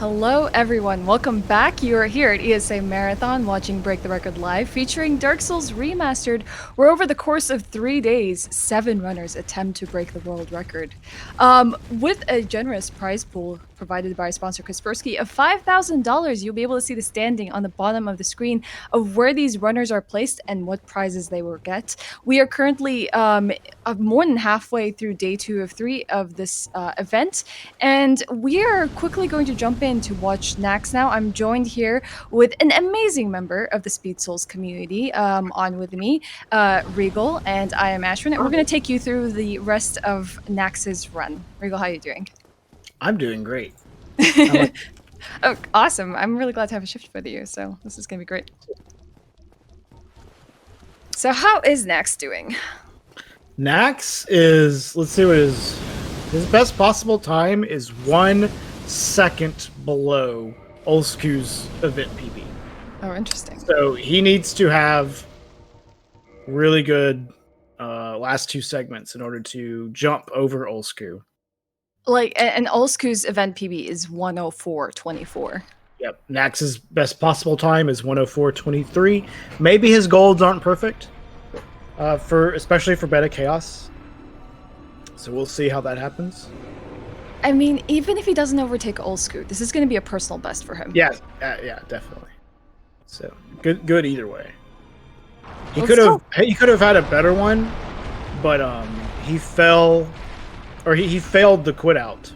Hello everyone, welcome back. You are here at ESA Marathon watching Break the Record Live featuring Dark Souls Remastered, where over the course of 3 days, 7 runners attempt to break the world record. With a generous prize pool provided by sponsor Kaspersky of $5,000, you'll be able to see the standing on the bottom of the screen of where these runners are placed and what prizes they will get. We are currently more than halfway through day 2 of 3 of this event, and we are quickly going to jump in to watch Nax now. I'm joined here with an amazing member of the Speedsouls community on with me, Regal, and I am Ashwin, and we're going to take you through the rest of Nax's run. Regal, how are you doing? I'm doing great. Oh, awesome. I'm really glad to have a shift with you, so this is going to be great. So how is Nax doing? Nax is, let's see what his best possible time is 1 second below Olsku's event PB. Oh, interesting. So he needs to have really good last 2 segments in order to jump over Olsku. Like, and Olsku's event PB is 104.24. Yep. Nax's best possible time is 104.23. Maybe his golds aren't perfect, especially for Beta Chaos. So we'll see how that happens. I mean, even if he doesn't overtake Olsku, this is going to be a personal best for him. Yeah, definitely. So good either way. He could have had a better one, but he fell, or he failed the quit out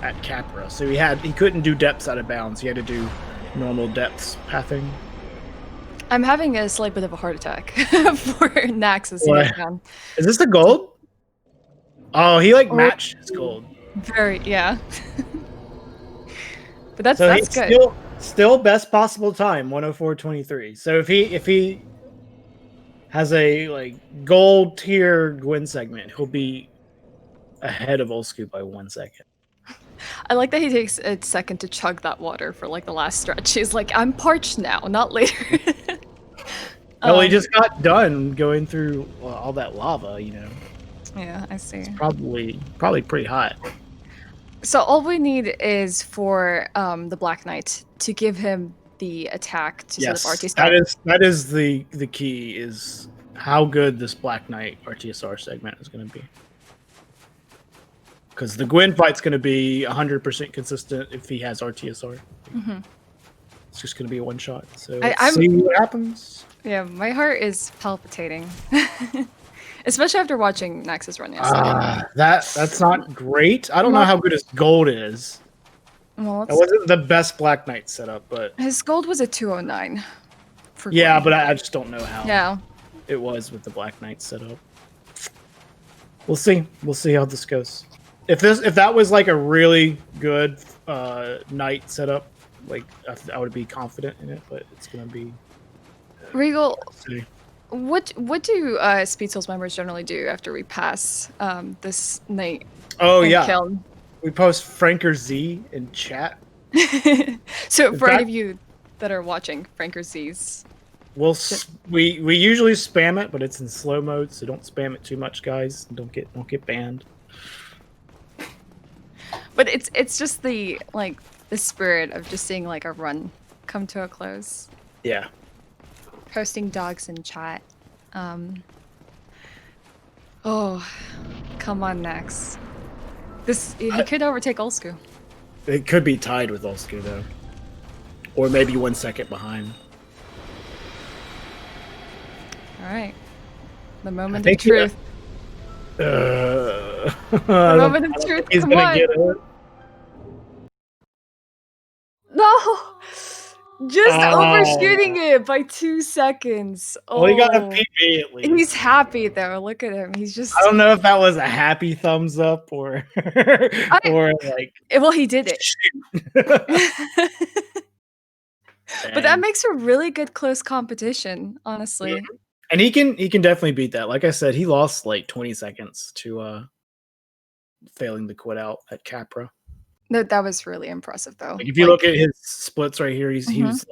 at Capra, so he couldn't do depths out of bounds. He had to do normal depths pathing. I'm having a slight bit of a heart attack for Nax as he goes down. Is this the gold? Oh, he matched his gold. Very, yeah. But that's good. Still best possible time, 104.23. So if he has a gold tier win segment, he'll be ahead of Olsku by 1 second. I like that he takes a second to chug that water for the last stretch. He's like, I'm parched now, not later. Well, he just got done going through all that lava, Yeah, I see. It's probably pretty hot. So all we need is for the Black Knight to give him the attack to set up RT. That is the key, is how good this Black Knight RTSR segment is going to be. Because the Gwyn fight's going to be 100% consistent if he has RTSR. Mm-hmm. It's just going to be a one shot. So let's see what happens. Yeah, my heart is palpitating. Especially after watching Nax's run yesterday. That's not great. I don't know how good his gold is. Well, it wasn't the best Black Knight setup, but his gold was a 209. Yeah, but I just don't know how. Yeah, it was with the Black Knight setup. We'll see. We'll see how this goes. If that was a really good knight setup, I would be confident in it. But it's gonna be Regal. What do Speedsouls members generally do after we pass this night? Oh yeah, kill? We post Franker Z in chat. So for any of you that are watching Franker Z's, we usually spam it, but it's in slow mode, so don't spam it too much, guys. Don't get banned. But it's just the spirit of just seeing a run come to a close. Yeah. Posting dogs in chat. Oh, come on, Nax. He could overtake Olsku. It could be tied with Olsku though, or maybe 1 second behind. All right, the moment of truth. The moment of truth. He's gonna get it. No. Just overshooting it by 2 seconds. Oh, well, he got a PB at least. He's happy though. Look at him. He's just. I don't know if that was a happy thumbs up or, Well, he did it. But that makes for really good close competition, honestly. Mm-hmm. And he can definitely beat that. Like I said, he lost 20 seconds to failing the quit out at Capra. No, that was really impressive, though. If you look at his splits right here, he was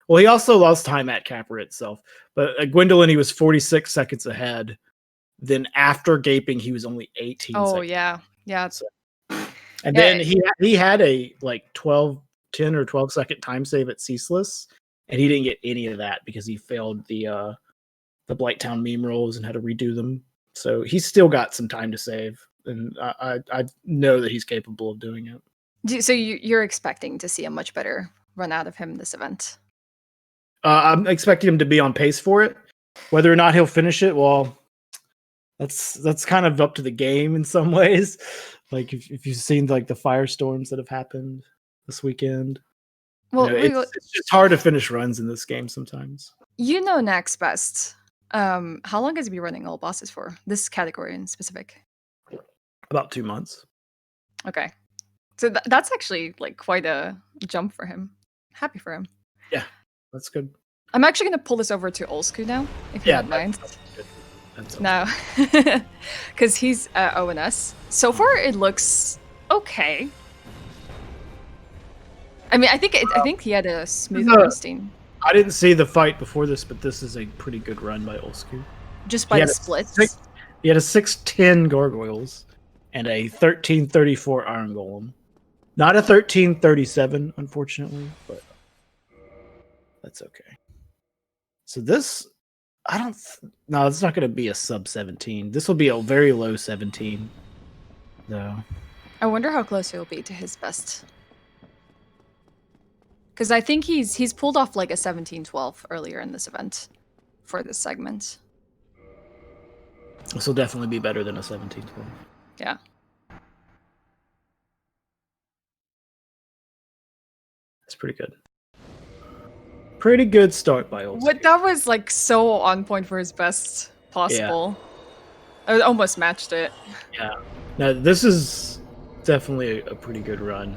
he also lost time at Capra itself. But at Gwendolyn, he was 46 seconds ahead. Then after gaping, he was only 18 seconds. Oh, yeah. Yeah. So, and then he had a 12 10 or 12-second time save at Ceaseless, and he didn't get any of that because he failed the Blighttown meme rolls and had to redo them. So he's still got some time to save, and I know that he's capable of doing it. So you're expecting to see a much better run out of him this event? I'm expecting him to be on pace for it. Whether or not he'll finish it, well, that's kind of up to the game in some ways. Like if you've seen like the firestorms that have happened this weekend, well, it's just hard to finish runs in this game sometimes. You know Nax best. How long has he been running all bosses for? This category in specific? About 2 months. Okay, so that's actually like quite a jump for him. Happy for him. Yeah, that's good. I'm actually gonna pull this over to Olsku now, if you don't mind. No, because he's ONS. So far, it looks okay. I mean, I think he had a smooth roasting. I didn't see the fight before this, but this is a pretty good run by Olsku. Just by the splits. He had a 610 gargoyles and a 1334 iron golem. Not a 1337, unfortunately, but that's okay. So this, no, it's not going to be a sub 17. This will be a very low 17, though. I wonder how close he'll be to his best. Because I think he's pulled off like a 17-12 earlier in this event for this segment. This will definitely be better than a 17-12. Yeah. That's pretty good. Pretty good start by Olsku. What that was like so on point for his best possible. Yeah. I almost matched it. Yeah. Now this is definitely a pretty good run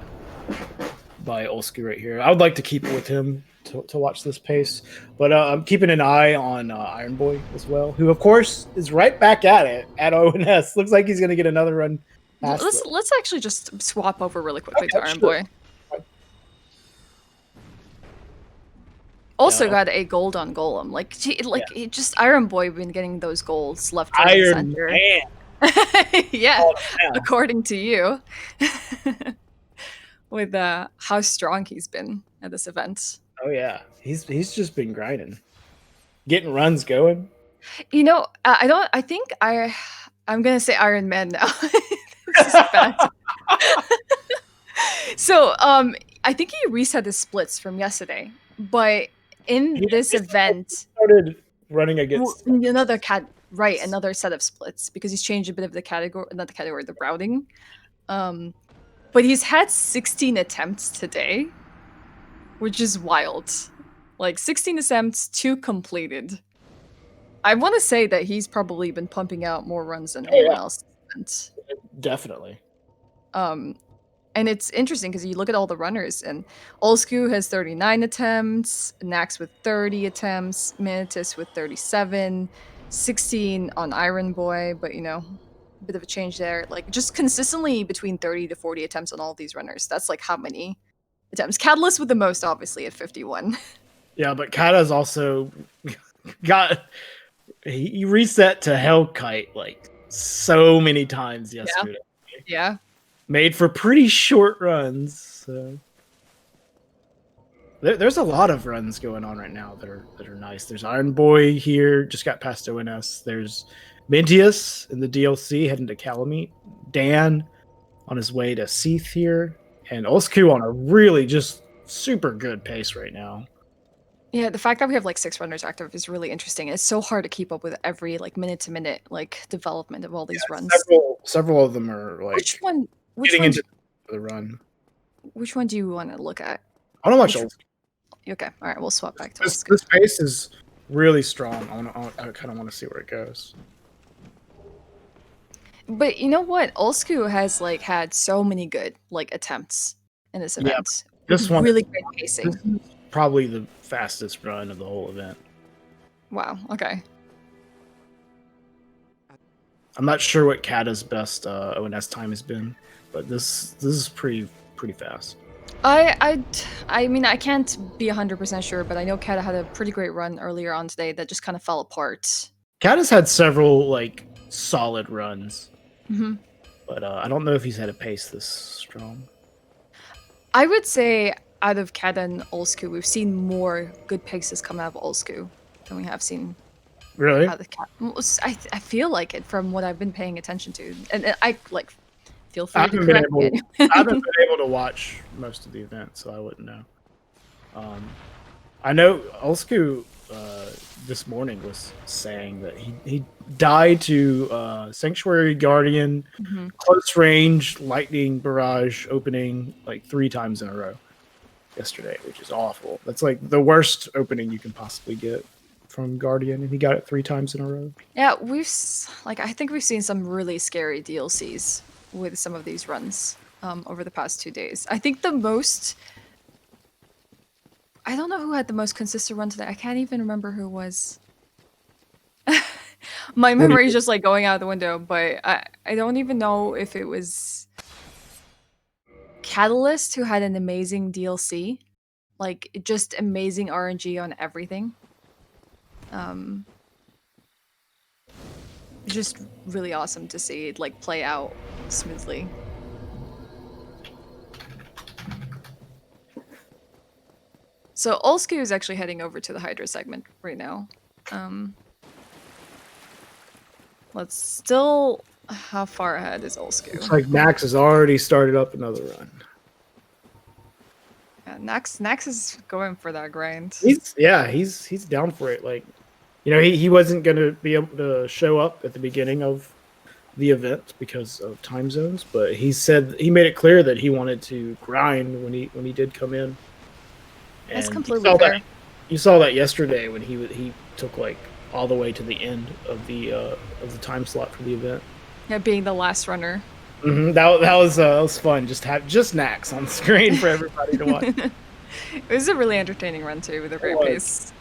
by Olsku right here. I would like to keep it with him to watch this pace, but I'm keeping an eye on Iron Boy as well, who of course is right back at it at ONS. Looks like he's going to get another run. Let's actually just swap over really quickly to Iron Boy. Also got a gold on Golem. It just Iron Boy been getting those golds left, right, and center. Man. Yeah, according to you. With how strong he's been at this event. Oh yeah, he's just been grinding, getting runs going. You know, I think I'm gonna say Iron Man now. This is bad. So I think he reset his splits from yesterday, but in this event, started running against another another set of splits because he's changed a bit of the category, not the category, the routing. But he's had 16 attempts today, which is wild. Like 16 attempts, 2 completed. I want to say that he's probably been pumping out more runs than anyone else. Definitely. And it's interesting because you look at all the runners, and Olsku has 39 attempts, Nax with 30 attempts, Minitus with 37, 16 on Iron Boy, but you know, a bit of a change there. Like just consistently between 30 to 40 attempts on all of these runners. That's like how many attempts? Catalyst with the most, obviously, at 51. Yeah, but Kata's also he reset to Hellkite like so many times yesterday. Yeah. Made for pretty short runs. So there's a lot of runs going on right now that are nice. There's Iron Boy here, just got past ONS. There's Mintius in the DLC heading to Calamite. Dan on his way to Seath here. And Olsku on a really just super good pace right now. Yeah, the fact that we have like 6 runners active is really interesting. It's so hard to keep up with every like minute to minute like development of all these runs. Several of them are like getting into the run. Which one do you want to look at? I don't watch Olsku. Okay, all right, we'll swap back to this pace is really strong. I kind of want to see where it goes. But you know what? Olsku has like had so many good like attempts in this event. This one really great pacing. This is probably the fastest run of the whole event. Wow. Okay. I'm not sure what Kata's best ONS time has been, but this is pretty fast. I mean, I can't be 100% sure, but I know Kata had a pretty great run earlier on today that just kind of fell apart. Kata's had several like solid runs, mm-hmm. but I don't know if he's had a pace this strong. I would say out of Kata and Olsku, we've seen more good paces come out of Olsku than we have seen Really? out of Kata. I feel like it from what I've been paying attention to, and I like feel I free to haven't been correct me. able. I haven't been able to watch most of the event, so I wouldn't know. I know Olsku this morning was saying that he died to Sanctuary Guardian close range lightning barrage opening like 3 times in a row yesterday, which is awful. That's like the worst opening you can possibly get from Guardian, and he got it 3 times in a row. Yeah, I think we've seen some really scary DLCs with some of these runs over the past 2 days. I think the most. I don't know who had the most consistent run today. I can't even remember who it was. My memory is just like going out the window, but I don't even know if it was Catalyst who had an amazing DLC. Like just amazing RNG on everything. Just really awesome to see it like play out smoothly. So Olsku is actually heading over to the Hydra segment right now. Let's still. How far ahead is Olsku? It's like Nax has already started up another run. Yeah, Nax is going for that grind. He's down for it. Like, you know, he wasn't gonna be able to show up at the beginning of the event because of time zones, but he said he made it clear that he wanted to grind when he did come in. And That's completely fair. You saw that yesterday when he took like all the way to the end of the time slot for the event. Yeah, being the last runner. Mm-hmm. That was fun. Just Nax on the screen for everybody to watch. It was a really entertaining run too, with a great pace.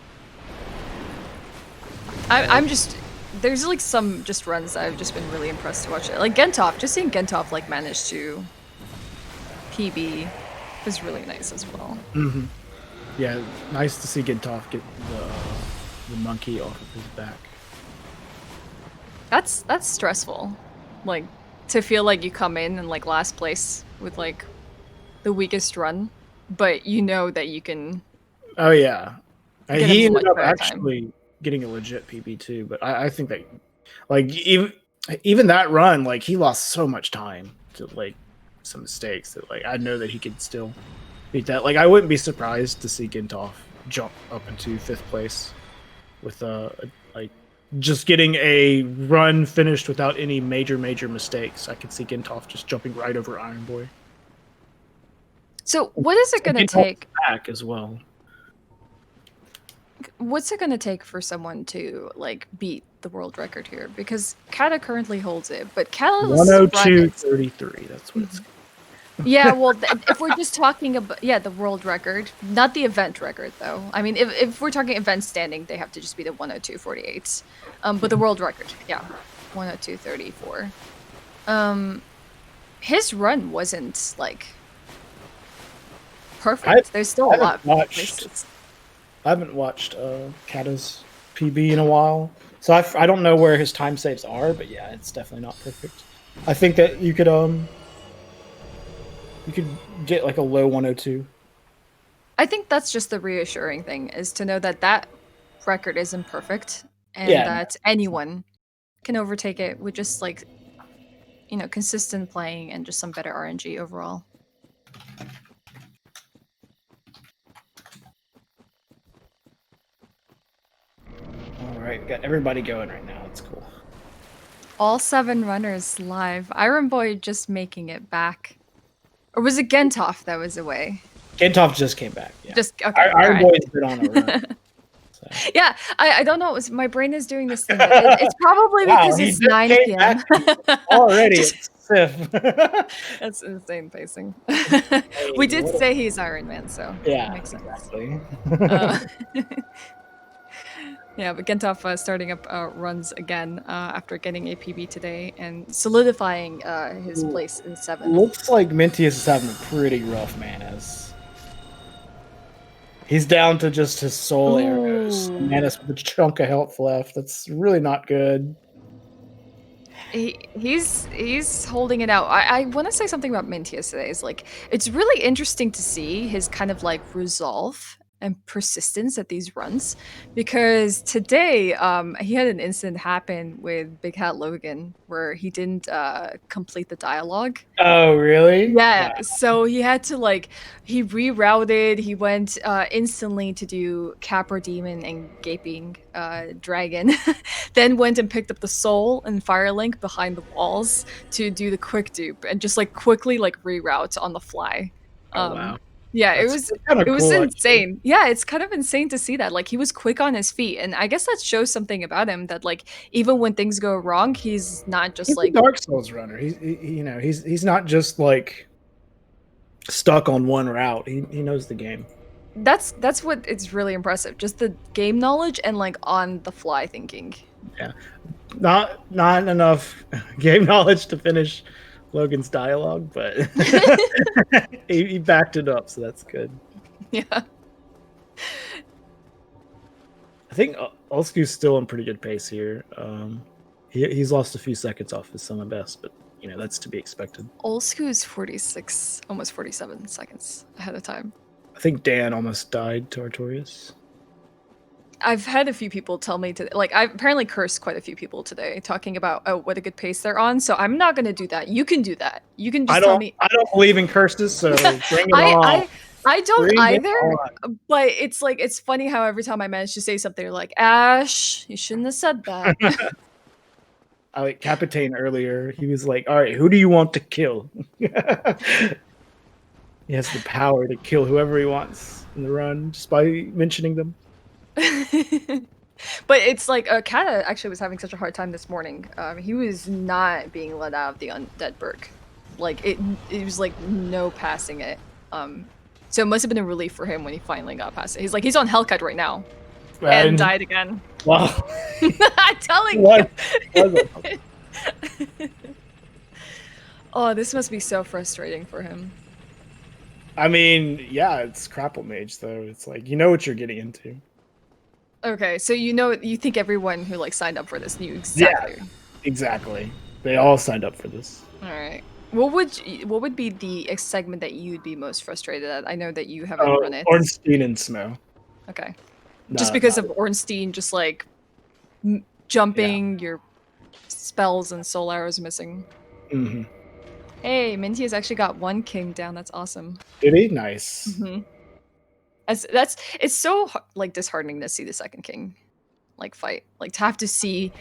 I'm just there's like some just runs that I've just been really impressed to watch it. Like Gentov, just seeing Gentov like manage to PB was really nice as well. Mm-hmm. Yeah, nice to see Gentov get the monkey off of his back. That's stressful. Like to feel like you come in like last place with like the weakest run, but you know that you can. Oh yeah, he ended up actually getting a legit PB too. But I think that like even that run, like he lost so much time to like some mistakes that like I know that he could still beat that. Like I wouldn't be surprised to see Gentov jump up into 5th place with like just getting a run finished without any major mistakes. I could see Gentov just jumping right over Iron Boy. So what is it going to take? Back as well. What's it going to take for someone to like beat the world record here? Because Kata currently holds it, but Kata's 102.33. That's what it's. Yeah, well, if we're just talking about the world record, not the event record though. I mean, if we're talking event standing, they have to just be the 102.48. But the world record, 102.34. His run wasn't like perfect. There's still a lot of places. I haven't watched Kata's PB in a while, so I don't know where his time saves are, but yeah, it's definitely not perfect. I think that you could get like a low 102. I think that's just the reassuring thing, is to know that that record isn't perfect and that anyone can overtake it with just like, you know, consistent playing and just some better RNG overall. All right, got everybody going right now. It's cool. All 7 runners live. Iron Boy just making it back. Or was it Gentov that was away? Gentov just came back. Yeah. Just okay. Iron Boy's been on a run. So. Yeah, I don't know. My brain is doing this thing. It's probably because it's 9 p.m. Already, it's Sif. That's insane pacing. We did say he's Iron Man, so yeah, makes sense. Exactly. Yeah, but Gentov starting up runs again after getting a PB today and solidifying his place in 7th. Looks like Mentius is having a pretty rough Manus. He's down to just his soul arrows. Manus with a chunk of health left. That's really not good. He's holding it out. I want to say something about Mintius today. Is like it's really interesting to see his kind of like resolve and persistence at these runs, because today he had an incident happen with Big Hat Logan where he didn't complete the dialogue. Oh, really? Yeah, so he had to like he rerouted, he went instantly to do Capra Demon and Gaping Dragon, then went and picked up the soul and Firelink behind the walls to do the quick dupe and just like quickly like reroute on the fly. Oh, Um wow. yeah, That's kind it of was cool, actually. insane. Yeah, it's kind of insane to see that. Like he was quick on his feet, and I guess that shows something about him that like even when things go wrong, he's not just He's a like Dark Souls runner. He's not just like stuck on one route. He knows the game. that's what it's really impressive. Just the game knowledge and like on the fly thinking. Yeah, not enough game knowledge to finish Logan's dialogue, but he backed it up, so that's good. Yeah. I think Olsku's still on pretty good pace here. He's lost a few seconds off his summer best, but that's to be expected. Olsku is 46, almost 47 seconds ahead of time. I think Dan almost died to Artorias. I've had a few people tell me to like I've apparently cursed quite a few people today talking about what a good pace they're on. So I'm not gonna do that. You can do that. You can just tell me. I don't believe in curses, so bring it on. I don't Bring either, but it's like it's funny how every time I manage to say something, they're like, Ash, you shouldn't have said that. I like Capitaine earlier. He was like, "All right, who do you want to kill?" He has the power to kill whoever he wants in the run just by mentioning them. But it's like Kata actually was having such a hard time this morning. He was not being let out of the undead berg. Like it was like no passing it. So it must have been a relief for him when he finally got past it. He's on Hellcat right now. And died again. Wow. I'm telling you. Oh, this must be so frustrating for him. I mean, yeah, it's Crapple Mage though. It's like you know what you're getting into. Okay, so you think everyone who like signed up for this knew exactly. Yeah, exactly. They all signed up for this. All right. What would be the segment that you'd be most frustrated at? I know that you haven't run it. Ornstein and Smo. Okay. Just because of Ornstein just like jumping, your spells and soul arrows missing. Mm-hmm. Hey, Minty has actually got one king down. That's awesome. Did he? Nice. Mm-hmm. It's so like disheartening to see the second king like fight, like to have to see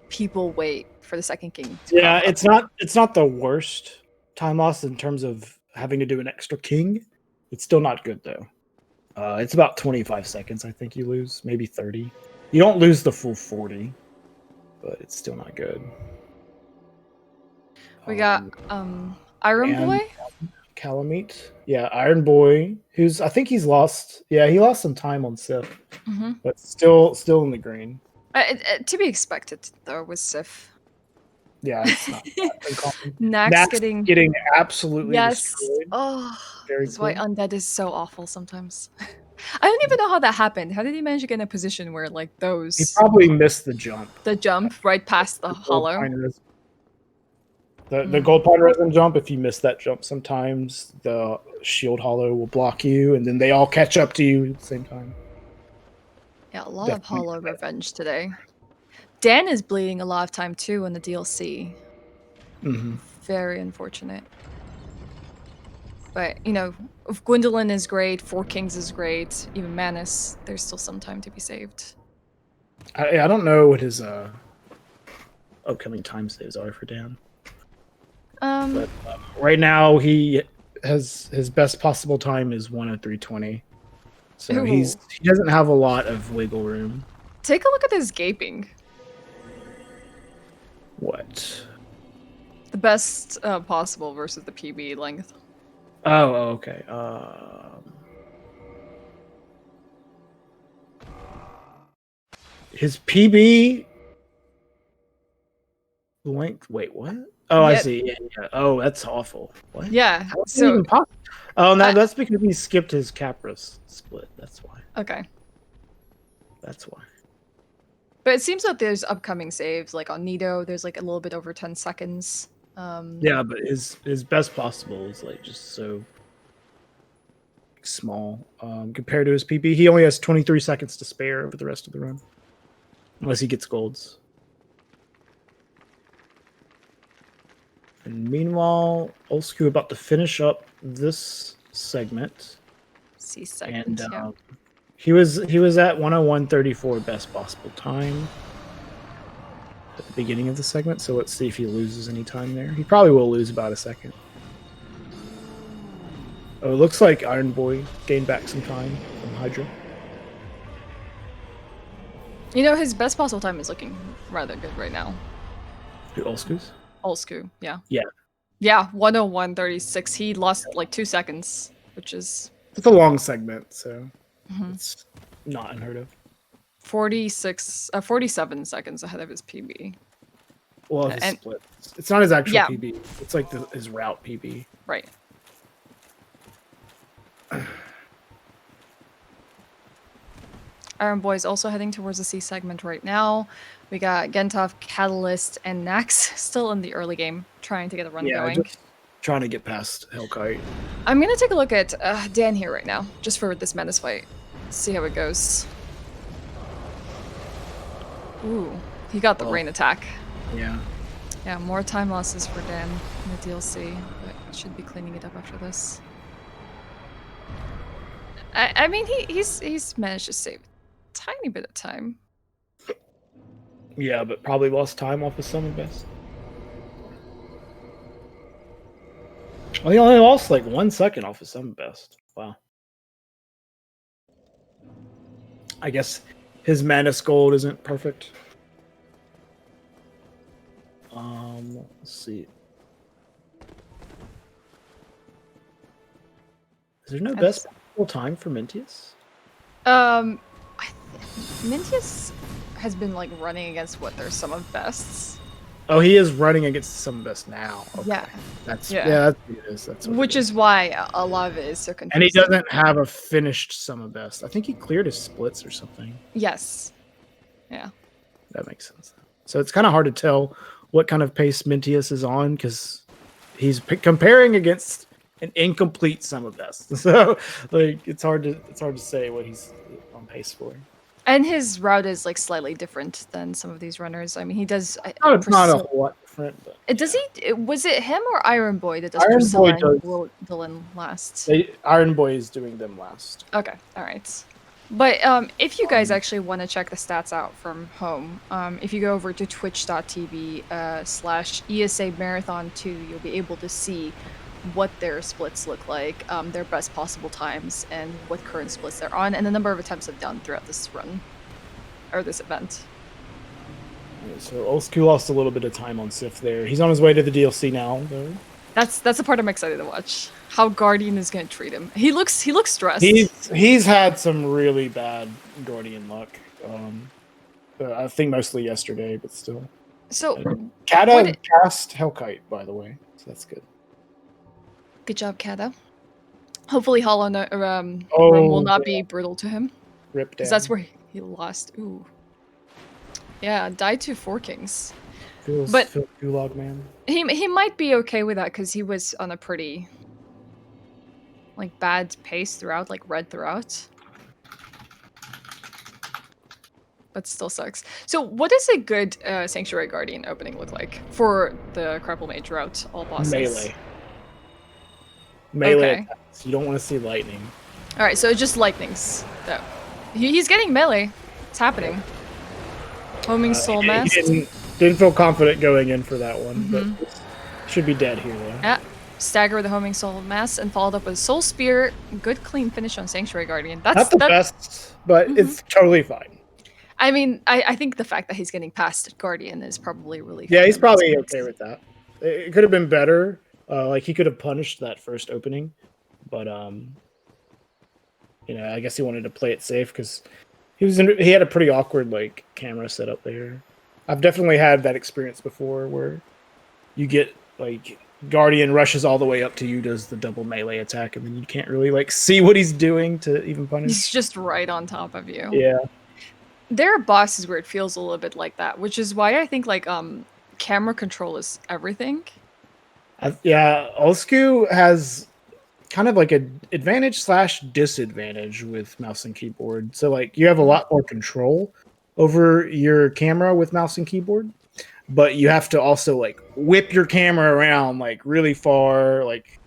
people wait for the second king to yeah, it's not the worst time loss in terms of having to do an extra king. It's still not good though. It's about 25 seconds I think you lose, maybe 30. You don't lose the full 40, but it's still not good. We got Iron Boy, Calamite. Yeah, Iron Boy, who's I think he's lost. Yeah, he lost some time on Sif, but still in the green. To be expected though with Sif. Yeah, it's not uncommon. Nax getting absolutely destroyed. Oh, Very that's why undead is so awful sometimes. I don't even know how that happened. How did he manage to get in a position where like those? He probably missed the jump. The jump right past the hollow. The gold pine resin jump. If you miss that jump, sometimes the shield hollow will block you, and then they all catch up to you at the same time. Yeah, a lot of hollow revenge today. Dan is bleeding a lot of time too in the DLC. Very unfortunate. But if Gwendolyn is great, Four Kings is great, even Manus, there's still some time to be saved. I don't know what his upcoming time saves are for Dan. But right now he has his best possible time is 1:03:20. So he doesn't have a lot of wiggle room. Take a look at his gaping. What? The best possible versus the PB length. Oh, okay. His PB length. Wait, what? Oh, I see. Yeah. Oh, that's awful. What? Yeah. How's that even possible? Oh, no, that's because he skipped his Capris split. That's why. Okay. That's why. But it seems that there's upcoming saves, like on Nido, there's like a little bit over 10 seconds. Yeah, but his best possible is like just so small compared to his PB. He only has 23 seconds to spare over the rest of the run, unless he gets golds. And meanwhile, Olsku about to finish up this segment. C segment, And yeah. he was at 101.34 best possible time at the beginning of the segment. So let's see if he loses any time there. He probably will lose about a second. Oh, it looks like Iron Boy gained back some time from Hydra. You know, his best possible time is looking rather good right now. Who, Olsku's? Olsku, yeah. Yeah. Yeah, 101.36. He lost like 2 seconds, which is... It's a long segment, so it's not unheard of. 47 seconds ahead of his PB. Well, his split. It's not his actual Yeah. PB. It's like his route PB. Right. Iron Boy is also heading towards the C segment right now. We got Gentov, Catalyst, and Nax still in the early game, trying to get a run going. Just trying to get past Hellkite. I'm gonna take a look at Dan here right now, just for this Menace fight. See how it goes. Ooh, he got the rain attack. Yeah. Yeah, more time losses for Dan in the DLC, but should be cleaning it up after this. I mean, he's managed to save a tiny bit of time. Yeah, but probably lost time off of Summon Best. Well, he only lost like 1 second off of Summon Best. Wow. I guess his Manus Gold isn't perfect. Let's see. Is there no best possible time for Mintius? Mintius has been like running against what their sum of bests. Oh, he is running against some best now. Okay. Yeah, that's what it is. That's what which is why a lot of it is so confusing. And he doesn't have a finished sum of best. I think he cleared his splits or something. Yes. Yeah. That makes sense. So it's kind of hard to tell what kind of pace Mintius is on because he's comparing against an incomplete sum of best. So like it's hard to say what he's on pace for. And his route is like slightly different than some of these runners. I mean, he does. It's not a whole lot different. But, does he? Was it him or Iron Boy that does Iron Boy Priscilla and Dylan last? Iron Boy is doing them last. Okay, all right. But if you guys actually want to check the stats out from home, if you go over to twitch.tv/ESA Marathon 2, you'll be able to see what their splits look like, their best possible times, and what current splits they're on, and the number of attempts they've done throughout this run, or this event. Yeah, so Olsku lost a little bit of time on Sif there. He's on his way to the DLC now, though. That's the part I'm excited to watch. How Guardian is going to treat him. He looks stressed. He's had some really bad Guardian luck. I think mostly yesterday, but still. So Kata cast Hellkite, by the way, so that's good. Good job, Kata. Hopefully Hollow Room will not be brutal to him. Rip down. Because that's where he lost. Ooh. Yeah, died to Four Kings. Feels Gulag, man. He might be okay with that because he was on a pretty like bad pace throughout, like red throughout. But still sucks. So what does a good Sanctuary Guardian opening look like for the Crumple Mage route, all bosses? Melee okay. Attacks. You don't want to see lightning. Alright, so just lightnings. Though. He's getting melee. It's happening. Homing Soul Mask. He didn't feel confident going in for that one, but should be dead here, though. Yeah. Stagger with the Homing Soul Mask and followed up with Soul Spear. Good clean finish on Sanctuary Guardian. That's not the best, but it's totally fine. I mean, I think the fact that he's getting past Guardian is probably really fun. Yeah, he's probably okay with that. It could have been better. Like he could have punished that first opening, but you know, I guess he wanted to play it safe because he had a pretty awkward like camera setup there. I've definitely had that experience before where you get like Guardian rushes all the way up to you, does the double melee attack, and then you can't really like see what he's doing to even punish. He's just right on top of you. Yeah. There are bosses where it feels a little bit like that, which is why I think like camera control is everything. Yeah, Olsku has kind of like a advantage slash disadvantage with mouse and keyboard. So like you have a lot more control over your camera with mouse and keyboard, but you have to also like whip your camera around like really far, like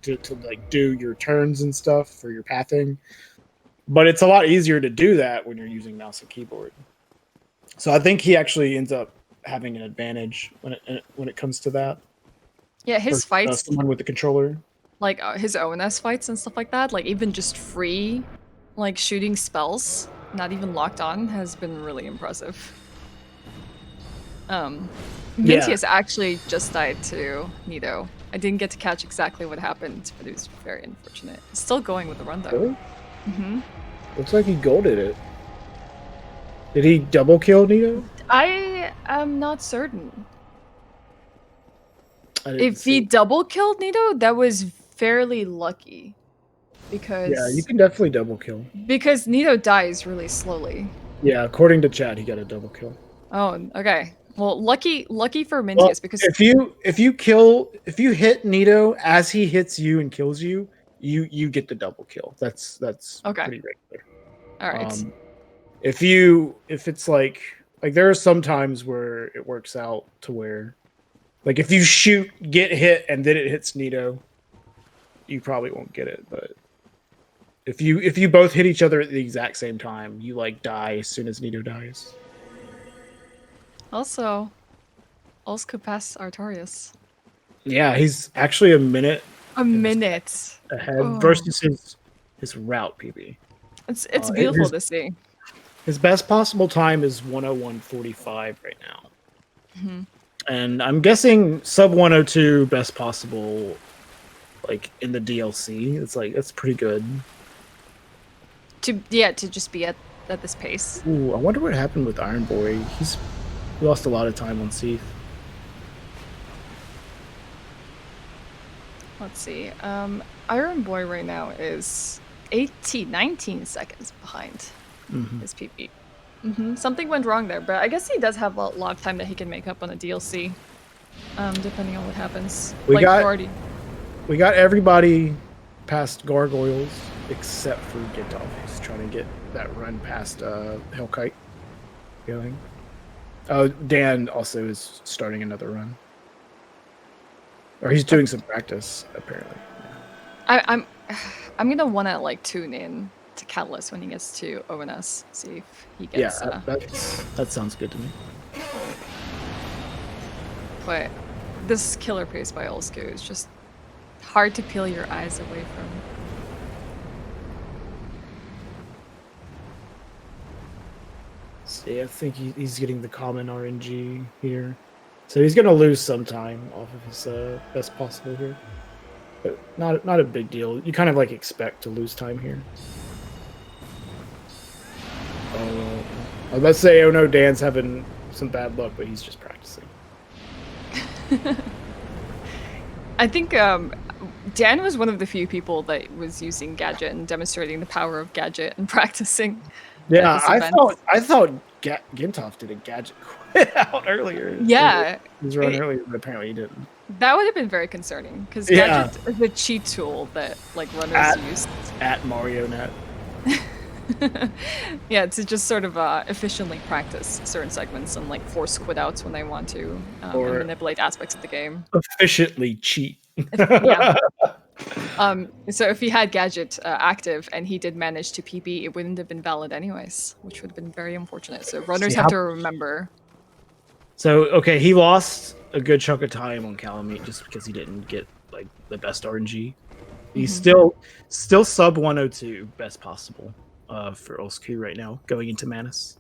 to like do your turns and stuff for your pathing. But it's a lot easier to do that when you're using mouse and keyboard. So I think he actually ends up having an advantage when it comes to that. Yeah, his Versus, fights, someone with the controller. like his ONS fights and stuff like that, like even just free, like shooting spells, not even locked on, has been really impressive. Mintius actually just died to Nito. I didn't get to catch exactly what happened, but it was very unfortunate. Still going with the run though. Really? Mm-hmm. Looks like he golded it. Did he double kill Nito? I am not certain. If See. he double killed Nito, that was fairly lucky. Because Yeah, you can definitely double kill. Because Nito dies really slowly. Yeah, according to chat, he got a double kill. Oh, okay. Well, lucky for Mintius, Well, because if you hit Nito as he hits you and kills you, you get the double kill. That's okay. pretty regular. All right. If it's like there are some times where it works out to where like if you shoot, get hit, and then it hits Nito, you probably won't get it. But if you both hit each other at the exact same time, you like die as soon as Nito dies. Also, Ulz could pass Artorias. Yeah, he's actually a minute ahead versus his route PB. It's beautiful to see. His best possible time is 101.45 right now. Mm-hmm. And I'm guessing sub 102 best possible like in the DLC. It's like that's pretty good. To just be at this pace. Ooh, I wonder what happened with Iron Boy. He lost a lot of time on Seath. Let's see. Iron Boy right now is 19 seconds behind his PP. Something went wrong there, but I guess he does have a log time that he can make up on a DLC, depending on what happens. We got everybody past Gargoyles except for Gintov. He's trying to get that run past Hellkite going. Oh, Dan also is starting another run. Or he's doing some practice, apparently. I'm gonna wanna like tune in to Catalyst when he gets to ONS, see if he gets. Yeah, that sounds good to me. But this killer pace by Olsku is just hard to peel your eyes away from. See, I think he's getting the common RNG here. So he's going to lose some time off of his best possible here. But not a big deal. You kind of like expect to lose time here. Let's say, oh no, Dan's having some bad luck, but he's just practicing. I think Dan was one of the few people that was using Gadget and demonstrating the power of Gadget and practicing. Yeah, I thought Gintov did a Gadget quit out earlier. Yeah, he was running earlier, but apparently he didn't. That would have been very concerning because Gadget is a cheat tool that like runners use. At MarioNet. Yeah, to just sort of efficiently practice certain segments and like force quit outs when they want to and manipulate aspects of the game. Efficiently cheat. Yeah. So if he had Gadget active and he did manage to PB, it wouldn't have been valid anyways, which would have been very unfortunate. So runners have to remember. So okay, he lost a good chunk of time on Calamite just because he didn't get like the best RNG. He's still sub 102 best possible for Olsku right now going into Manus.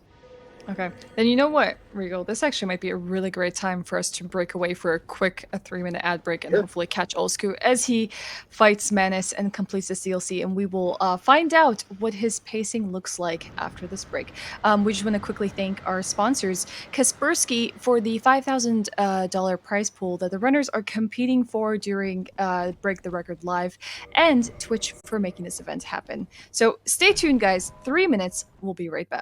Okay, then you know what, Regal? This actually might be a really great time for us to break away for a 3-minute ad break and hopefully catch Olsku as he fights Manus and completes this DLC, and we will find out what his pacing looks like after this break. We just want to quickly thank our sponsors, Kaspersky, for the $5,000 prize pool that the runners are competing for during Break the Record Live, and Twitch for making this event happen. So stay tuned, guys. 3 minutes. We'll be right back.